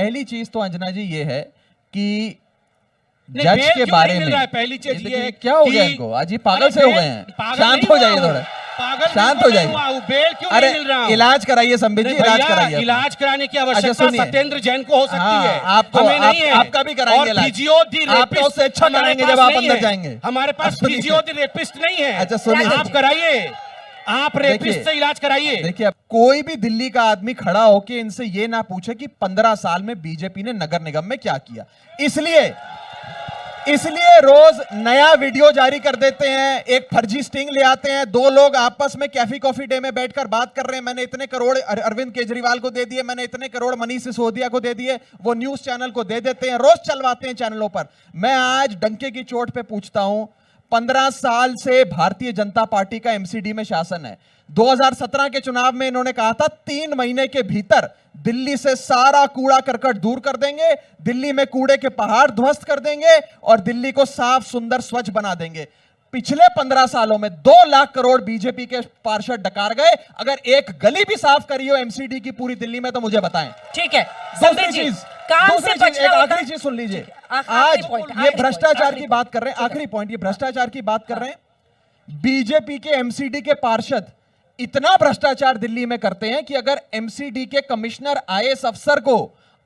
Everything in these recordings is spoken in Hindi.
पहली चीज तो अंजना जी ये है कि जज के बारे में पहली चीज ये है क्या हो गया इनको, आज ये पागल से हो गए हैं। शांत हो जाइए थोड़ा, शांत हो जाइए। बेल क्यों नहीं मिल रहा? इलाज कराइए संबित जी, इलाज कराइए। इलाज कराने की आवश्यकता सत्येंद्र जैन को हो सकती है, आपको हमें नहीं है। आपका भी कराएंगे इलाज, आप तो उससे अच्छा कराएंगे जब आप अंदर जाएंगे। हमारे पास फिजियो दी रेपिस्ट नहीं है। अच्छा सुनिए, आप कराइए, आप रेपिस्ट से इलाज कराइए। देखिए, अब कोई भी दिल्ली का आदमी खड़ा होके इनसे ये ना पूछे कि 15 साल में बीजेपी ने नगर निगम में क्या किया। इसलिए रोज नया वीडियो जारी कर देते हैं, एक फर्जी स्टिंग ले आते हैं। दो लोग आपस में कैफी कॉफी डे में बैठकर बात कर रहे हैं, मैंने इतने करोड़ अरविंद केजरीवाल को दे दिए, मैंने इतने करोड़ मनीष सिसोदिया को दे दिए। वो न्यूज चैनल को दे देते हैं, रोज चलवाते हैं चैनलों पर। मैं आज डंके की चोट पे पूछता हूं, 15 साल से भारतीय जनता पार्टी का एमसीडी में शासन है। 2017 के चुनाव में इन्होंने कहा था 3 महीने के भीतर दिल्ली से सारा कूड़ा करकट दूर कर देंगे, दिल्ली में कूड़े के पहाड़ ध्वस्त कर देंगे और दिल्ली को साफ सुंदर स्वच्छ बना देंगे। पिछले 15 सालों में 2 लाख करोड़ बीजेपी के पार्षद डकार गए। अगर एक गली भी साफ करी हो एमसीडी की पूरी दिल्ली में तो मुझे बताएं। ठीक है। दूसरी चीज, एक आखिरी चीज सुन लीजिए। आज ये भ्रष्टाचार की बात कर रहे हैं, आखिरी पॉइंट, ये भ्रष्टाचार की बात कर रहे हैं। बीजेपी के एमसीडी के पार्षद इतना भ्रष्टाचार दिल्ली में करते हैं कि अगर एमसीडी के कमिश्नर आईएएस अफसर को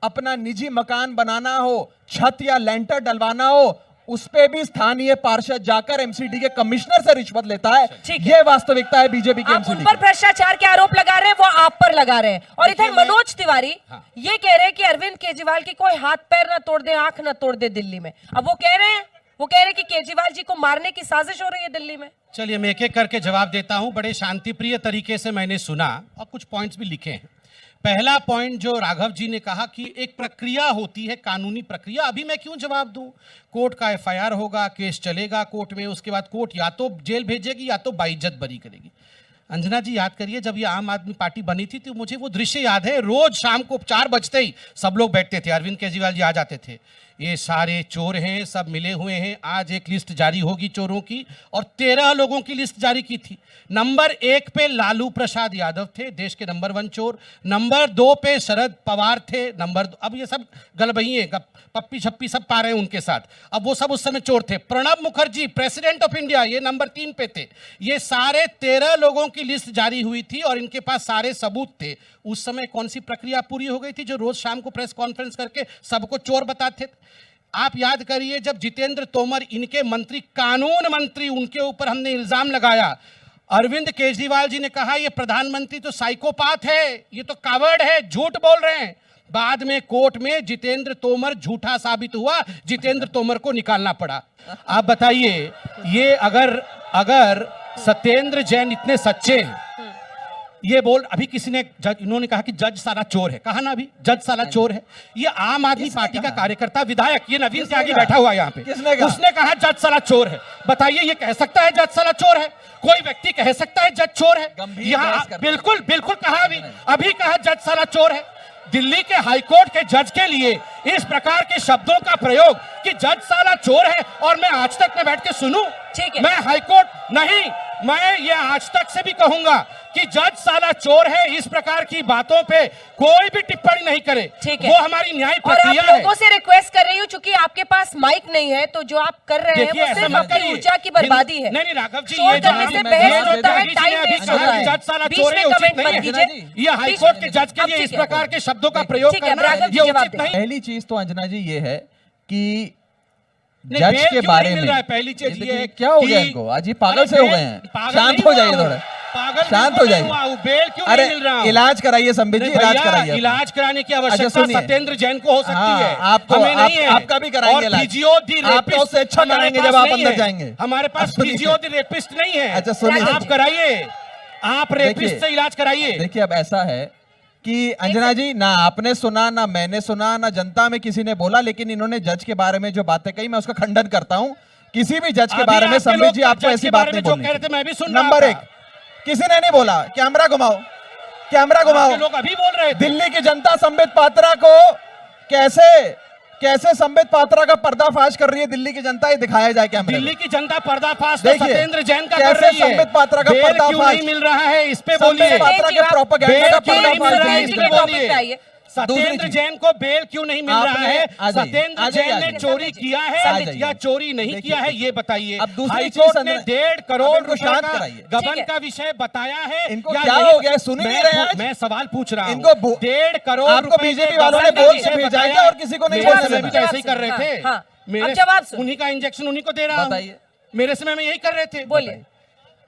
अपना निजी मकान बनाना हो, छत या लेंटर डलवाना हो, उस पे भी स्थानीय पार्षद जाकर एमसीडी के कमिश्नर से रिश्वत लेता है। यह वास्तविकता है बीजेपी के एमसीडी। उन पर भ्रष्टाचार के आरोप लगा रहे हैं, वो आप पर लगा रहे हैं। और इधर मनोज तिवारी ये कह रहे हैं कि अरविंद केजरीवाल की कोई हाथ पैर ना तोड़ दे, आंख ना तोड़ दे दिल्ली में। अब वो कह रहे हैं कि केजरीवाल जी को मारने की साजिश हो रही है दिल्ली में। चलिए मैं एक एक करके जवाब देता हूं। बड़े शांतिप्रिय तरीके से मैंने सुना और कुछ पॉइंट्स भी लिखे हैं। पहला पॉइंट जो राघव जी ने कहा कि एक प्रक्रिया होती है, कानूनी प्रक्रिया, अभी मैं क्यों जवाब दूं? कोर्ट का एफआईआर होगा, केस चलेगा कोर्ट में, उसके बाद कोर्ट या तो जेल भेजेगी या तो बाइज्जत बरी करेगी। अंजना जी याद करिए, जब ये आम आदमी पार्टी बनी थी तो मुझे वो दृश्य याद है। रोज शाम को 4 बजते ही सब लोग बैठते थे, अरविंद केजरीवाल जी आ जाते थे, ये सारे चोर हैं, सब मिले हुए हैं, आज एक लिस्ट जारी होगी चोरों की, और 13 लोगों की लिस्ट जारी की थी। नंबर 1 पे लालू प्रसाद यादव थे, देश के नंबर 1 चोर। नंबर 2 पे शरद पवार थे। नंबर 2, अब ये सब गलबही है, पप्पी छप्पी सब पा रहे हैं उनके साथ, अब वो सब उस समय चोर थे। Pranab Mukherjee president of India, ये नंबर 3 पे थे। ये सारे 13 लोगों की लिस्ट जारी हुई थी और इनके पास सारे सबूत थे। उस समय कौन सी प्रक्रिया पूरी हो गई थी जो रोज शाम को प्रेस कॉन्फ्रेंस करके सबको चोर बताते थे? आप याद करिए, जब जितेंद्र तोमर इनके मंत्री, कानून मंत्री, उनके ऊपर हमने इल्जाम लगाया, अरविंद केजरीवाल जी ने कहा ये प्रधानमंत्री तो साइकोपाथ है, ये तो कावर्ड है, झूठ बोल रहे हैं। बाद में कोर्ट में जितेंद्र तोमर झूठा साबित हुआ, जितेंद्र तोमर को निकालना पड़ा। आप बताइए, ये अगर सत्येंद्र जैन इतने सच्चे हैं, ये बोल, अभी किसी ने इन्होंने कहा कि जज सारा चोर है, कहा ना अभी, जज सारा चोर है। ये आम आदमी पार्टी का कार्यकर्ता, विधायक, ये नवीन त्यागी बैठा हुआ है यहाँ पे, उसने कहा जज सारा चोर है। बताइए, ये कह सकता है जज सारा चोर है? कोई व्यक्ति कह सकता है जज चोर है? यहाँ बिल्कुल कहा, अभी कहा जज सारा चोर है। दिल्ली के हाईकोर्ट के जज के लिए इस प्रकार के शब्दों का प्रयोग कि जज साला चोर है, और मैं आज तक में बैठ के सुनूं? मैं हाईकोर्ट नहीं, मैं ये आज तक से भी कहूंगा कि जज साला चोर है, इस प्रकार की बातों पे कोई भी टिप्पणी नहीं करे। वो हमारी न्याय प्रक्रिया है। और आप लोगों से रिक्वेस्ट कर रही हूँ, चूंकि आपके पास माइक नहीं है, तो जो आप कर रहे हैं वो सिर्फ अपनी ऊर्जा की बर्बादी है। नहीं राघव जी, ये करने से बहस होता है, टाइम वेस्ट होता है। जज साला चोर है, उचित नहीं है। ये हाईकोर्ट के जज के लिए इस प्रकार के शब्दों का प्रयोग करना ये उचित नहीं। पहली चीज तो अंजना जी ये है कि जज के बारे में, पहली चीज ये है, क्या हो गया इनको, आज ये पागल से हो गए हैं। शांत हो जाइए थोड़ा, शांत हो जाइए। बेल क्यों नहीं मिल रहा? इलाज कराइए संबित जी, इलाज कराइए। इलाज कराने की आवश्यकता सत्येंद्र जैन को हो सकती है, आपको हमें नहीं है। आपका भी कराएंगे इलाज, फिजियो दी आप तो उससे अच्छा कराएंगे जब आप अंदर जाएंगे। हमारे पास फिजियो दी रेपिस्ट नहीं है। अच्छा सुनिए, आप कराइए, आप रेपिस्ट से इलाज कराइए। देखिए, अब ऐसा है कि अंजना जी, ना आपने सुना, ना मैंने सुना, ना जनता में किसी ने बोला, लेकिन इन्होंने जज के बारे में जो बातें कही, मैं उसका खंडन करता हूं। किसी भी जज के बारे में संबित जी आपको ऐसी बात नहीं बोलनी। मैं भी सुन नंबर 1, किसी ने नहीं बोला कैमरा घुमाओ, कैमरा घुमाओ। लोग अभी बोल रहे थे दिल्ली की जनता संबित पात्रा को कैसे संबित पात्रा का पर्दाफाश कर रही है दिल्ली की जनता, ये दिखाया जाए कैमरे। दिल्ली की जनता पर्दाफाश तो सत्येंद्र जैन का कर रही है। संबित पात्रा का पर्दाफाश नहीं मिल रहा है, इस पे बोलिए। पात्रा के प्रोपेगेंडा का पर्दाफाश, बोलिए। सत्येंद्र जैन को बेल क्यों नहीं मिल रहा आपने- है? आ जाइए, सत्येंद्र आ जाइए, जैन आ ने जाइए। चोरी किया आ है जाइए। या चोरी नहीं देखिए, किया है, ये बताइए। अब दूसरी हाईकोर्ट चीज ने अंदर- 1.5 अब करोड़ इनको रुपए शांत का कराइए। गबन ठीक है। का विषय बताया है। इनको या क्या नहीं? हो गया, सुन ही नहीं रहे आज? मैं सवाल पूछ रहा हूँ। इनको 1.5 करोड़ आपको रुपए बीजेपी के वालों ने गबन का बोल के विषय भेजा है बताया। और किसी को नहीं मेरे बोलने समय भी तो देना। ऐसे ही कर रहे थे। हाँ, मेरे अब जवाब सुनो। उन्हीं का इंजेक्शन उन्हीं को दे रहा हूँ। बताइए। मेरे समय में यही कर रहे थे। बोलिए।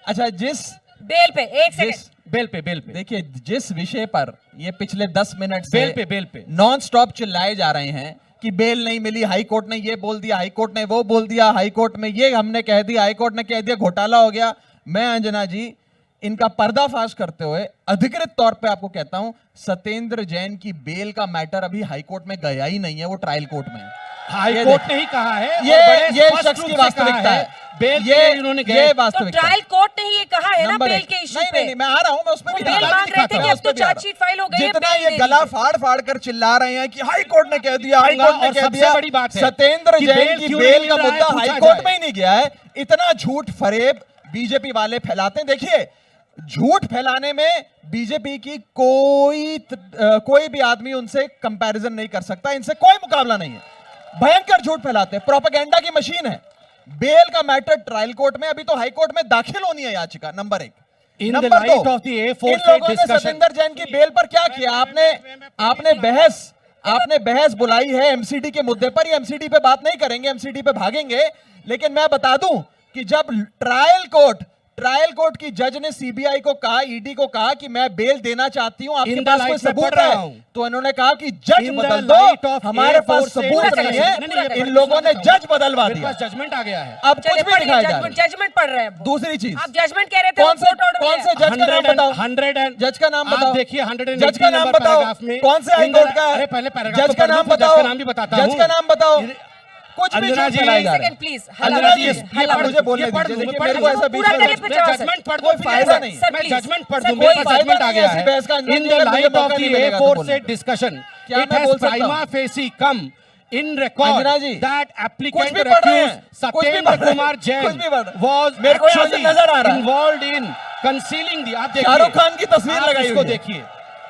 अच्छा, जिस बेल पे एक सेकंड। बेल पे देखिए, जिस विषय पर ये पिछले 10 मिनट से बेल पे नॉन स्टॉप चिल्लाए जा रहे हैं कि बेल नहीं मिली, हाई कोर्ट ने ये बोल दिया, हाई कोर्ट ने वो बोल दिया, हाई कोर्ट में ये हमने कह दिया, हाई कोर्ट ने कह दिया, घोटाला हो गया। मैं अंजना जी इनका पर्दाफाश करते हुए अधिकृत तौर पे आपको कहता हूं, सत्येंद्र जैन की बेल का मैटर अभी हाई कोर्ट में गया ही नहीं है, वो ट्रायल कोर्ट में है। हाई ये कोर्ट देखिए। ने ही कहा है और ये बड़े स्पष्ट शख्स रूप की से कहा वास्तविकता है। बेल ये के इन्होंने ये गए तो वास्तविकता है। ट्रायल कोर्ट ने ही ये कहा है ना नंबर बेल एक। के इशू नहीं, पे। नहीं, मैं आ रहा हूं, मैं उसमें वो भी बेल आ रहा हूं। मांग रहे थे कि मैं अब उस तो पे भी आ रहा हूं। चार्जशीट फाइल हो गई है, जितना बेल ये दे गला दीजिए। फाड़ फाड़ कर चिल्ला रहे हैं कि हाई कोर्ट ने कह दिया, हाई कोर्ट ने और कह सबसे दिया, बड़ी बात है सत्येंद्र कि जैन बेल की क्यों बेल नहीं का मिल रहा है, मुद्दा हाई पूछा कोर्ट जाए। में ही नहीं गया है। इतना झूठ फरेब बीजेपी वाले फैलाते हैं। देखिए, झूठ फैलाने में बीजेपी की कोई भी आदमी उनसे कंपैरिजन नहीं कर सकता, इनसे कोई मुकाबला नहीं है। भयंकर झूठ फैलाते हैं, प्रोपेगेंडा की मशीन है। बेल का मैटर ट्रायल कोर्ट में, अभी तो हाई कोर्ट में दाखिल होनी है याचिका, number 1। In the number light 2, of the A4 इन लोगों ने discussion- सत्येंद्र जैन की बेल पर क्या किया? आपने बहस बुलाई है एमसीडी के मुद्दे पर। ये एमसीडी पे बात नहीं करेंगे, एमसीडी पे भागेंगे। लेकिन मैं बता दूं कि जब ट्रायल कोर्ट की जज ने सीबीआई को कहा, ईडी को कहा कि मैं बेल देना चाहती हूं, आपके In the पास light कोई में सबूत पढ़ रहा है? हूं। तो इन्होंने कहा कि जज In the बदल light दो, of हमारे पास A4 सबूत से- नहीं पूरा है। करिए। इन लोगों ने जज बदलवा मेरे दिया। पास जजमेंट आ गया है। अब कुछ भी दिखाया जा रहा है। जजमेंट पढ़ रहे हैं। दूसरी चीज, आप जजमेंट कह रहे थे, कौन से कोर्ट ऑर्डर कौन से जज का नाम बताओ? 100 जज का नाम आप बताओ। देखिए 180 जज का नाम नंबर बताओ। पैराग्राफ में कौन से हाई कोर्ट का है? अरे पहले पैराग्राफ जज तो का पढ़ नाम लूं, फिर बताओ। जज का नाम भी बताता जज हूं। का नाम बताओ। कुछ भी अंजना झूठ जी, फैलाए एक जा रहे हैं। Second please. अंजना जी, ये मुझे बोलने ये पढ़ दीजिए। लूं, देखिए, मैं मेरे पढ़ को लूं। ऐसा बीच पूरा में करिए, मैं 50 जजमेंट पढ़ कोई दूं, फायदा फिर नहीं। सर, मैं प्लीज। जजमेंट पढ़ सर, दूं, कोई मेरे पास फायदा जजमेंट आ नहीं गया ऐसी है। बहस का। अंजना इन जी, द अगर लाइट मुझे ऑफ मौका द नहीं मिलेगा तो A4 बोलने से का। डिस्कशन क्या इट मैं हैज बोल सकता हूं? Prima facie come in Anjana record ji, that कुछ applicant भी पढ़ रहे हैं, accused कुछ भी सत्येंद्र पढ़ रहे हैं, कुमार कुछ जैन भी पढ़ रहे हैं। was मेरे को यहाँ से actually नजर आ रहा है। involved in concealing the आप देखिए शाहरुख खान की तस्वीर आप लगाई इसको हुई है। देखिए,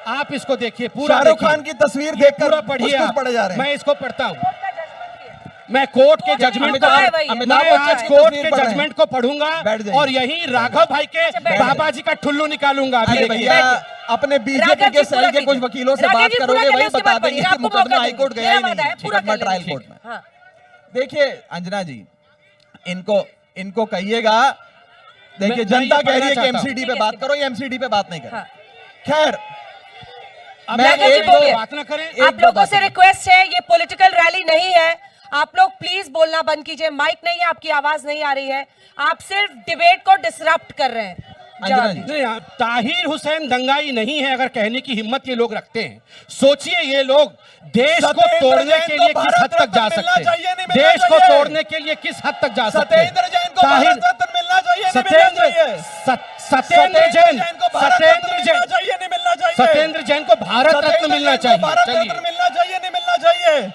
आप इसको देखिए, पूरा शाहरुख देखिए। खान की तस्वीर ये देखकर पूरा पढ़िए कुछ आप। पढ़े जा रहे हैं। मैं इसको पढ़ता हूँ, मैं कोर्ट के जजमेंट अमिताभ- मैं अमिताभ आज बच्चन की कोर्ट तस्वीर के पढ़ रहे हैं। जजमेंट को पढ़ूंगा बैठ जाइए। और यही राघव भाई के बैठ बाबा जी का ठुल्लू निकालूंगा। अभी अरे देखिए। भैया, अपने बीजेपी राघव के जी, सेल पूरा के कुछ कीजिए। वकीलों से राघव बात जी, पूरा करोगे, करिए, वही उसके बता बाद देंगे पढ़िए। कि आपको मुकदमा मौका हाई कोर्ट देंगे। गया ही मेरा नहीं वादा है, पूरा मुकदमा कर ट्रायल लीजिए। कोर्ट में। हाँ। देखिए अंजना जी, इनको कहिएगा, देखिए मैं जनता ये कह रही है पढ़ना कि चाहता हूं। एमसीडी पे बात करो, ये एमसीडी पे बात नहीं करो। हाँ। खैर, अब मैं राघव जी एक दो बोलिए। बात ना करें। आप दो लोगों बात से है। रिक्वेस्ट है, ये पॉलिटिकल रैली नहीं है। आप लोग प्लीज बोलना बंद कीजिए। माइक नहीं है, आपकी आवाज नहीं आ रही है। आप सिर्फ डिबेट को डिसरप्ट कर रहे हैं। अंजना जवाब जी। दीजिए। नहीं, ताहिर हुसैन दंगाई नहीं है अगर कहने की हिम्मत ये लोग रखते हैं। सोचिए ये लोग देश को सत्येंद्र तोड़ने जैन के को लिए किस भारत हद तक जा रत्न मिलना सकते चाहिए, हैं, नहीं मिलना देश को चाहिए? तोड़ने के लिए किस हद तक जा सकते हैं। सत्येंद्र जैन को ताहिर- भारत रत्न मिलना चाहिए, नहीं मिलना चाहिए? सत्येंद्र जैन को भारत रत्न सत्येंद्र मिलना जैन चाहिए, नहीं मिलना चाहिए? सत्येंद्र जैन को भारत रत्न सत्येंद्र मिलना जैन को चाहिए। भारत चलिए, रत्न मिलना चाहिए, नहीं मिलना चाहिए?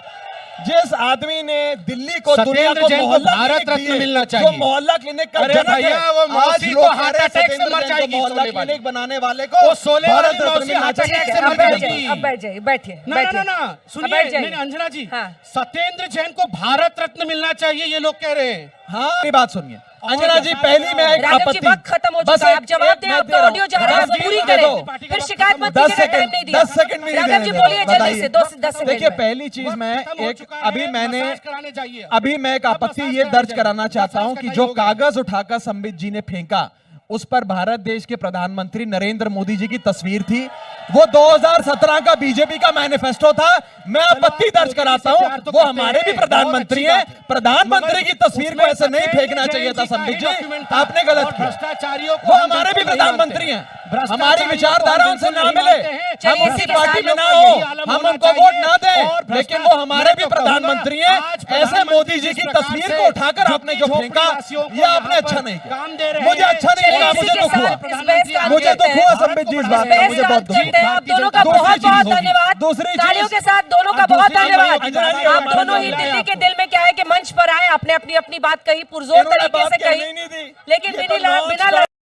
जिस आदमी ने दिल्ली को, दुनिया सत्येंद्र को जैन को मोहल्ला भारत क्लिनिक रत्न दिए, मिलना जो चाहिए। मोहल्ला क्लिनिक का अरे जनक है, भैया, वो आज मौसी लोग तो कह हार्ट रहे हैं अटैक से सत्येंद्र मर जैन को जाएगी, मोहल्ला सोले वाली। क्लिनिक बनाने वाले को वो सोले वाली भारत रत्न मौसी मिलना हार्ट चाहिए। अटैक से अब मर बैठ जाएगी। जाइए, अब बैठ जाइए, बैठिए, ना बैठिए। ना ना अब सुनिए, बैठ जाइए। नहीं, अंजना जी, हाँ। सत्येंद्र जैन को भारत रत्न मिलना चाहिए ये लोग कह रहे हैं। हाँ, मेरी बात सुनिए अंजना जी, पहली मैं एक राघव जी, आपत्ति, वक्त खत्म हो बस चुका है। आप एक- जवाब एक दें, मैं आपका दे रहा हूं। ऑडियो जा रहा है, राघव जी, पूरी दे करें। दो। फिर शिकायत मत 10 कीजिएगा, टाइम सेकंड नहीं दिया। 10 सेकंड मेरी राघव देने जी दे बोलिए दो, जल्दी से, बताइए। 10 सेकंड देखिए में। पहली चीज मैं खत्म हो एक चुका है, अभी मैंने मसाज कराने जाइए। अभी मैं एक आपत्ति ये दर्ज कराना चाहता हूं कि जो कागज उठाकर संबित जी ने फेंका, उस पर भारत देश के प्रधानमंत्री नरेंद्र मोदी जी की तस्वीर थी। वो 2017 का बीजेपी का मैनिफेस्टो था। मैं आपत्ति दर्ज कराता हूं, वो हमारे भी प्रधानमंत्री हैं। प्रधानमंत्री की तस्वीर को ऐसे नहीं फेंकना चाहिए था संबित जी, आपने गलत किया। भ्रष्टाचारियों को वो हमारे भी प्रधानमंत्री हैं, हमारी विचारधारा उनसे ना मिले, हम उनकी पार्टी में ना हो, हम उनको वोट ना दें, लेकिन वो हमारे भी प्रधानमंत्री हैं। ऐसे मोदी जी की तस्वीर को उठाकर आपने जो फेंका, ये आपने अच्छा नहीं किया। मुझे अच्छा नहीं लगा, मुझे दुख हुआ, मुझे दुख हुआ संबित जी इस बात का, मुझे बहुत दुख हुआ। आप दोनों का दूसरी बहुत चीज बहुत होगी। धन्यवाद। दूसरी चीज- तालियों के साथ दोनों का बहुत दूसरी धन्यवाद। चीज- अंजना जी, आप हमारा दोनों ही मिल रहा है दिल्ली के आपको। दिल में क्या है कि मंच पर आए, आपने अपनी अपनी बात कही, पुरजोर इन्होंने तरीके बात से करने कही, ही नहीं दी। लेकिन ये तो बिना non-stop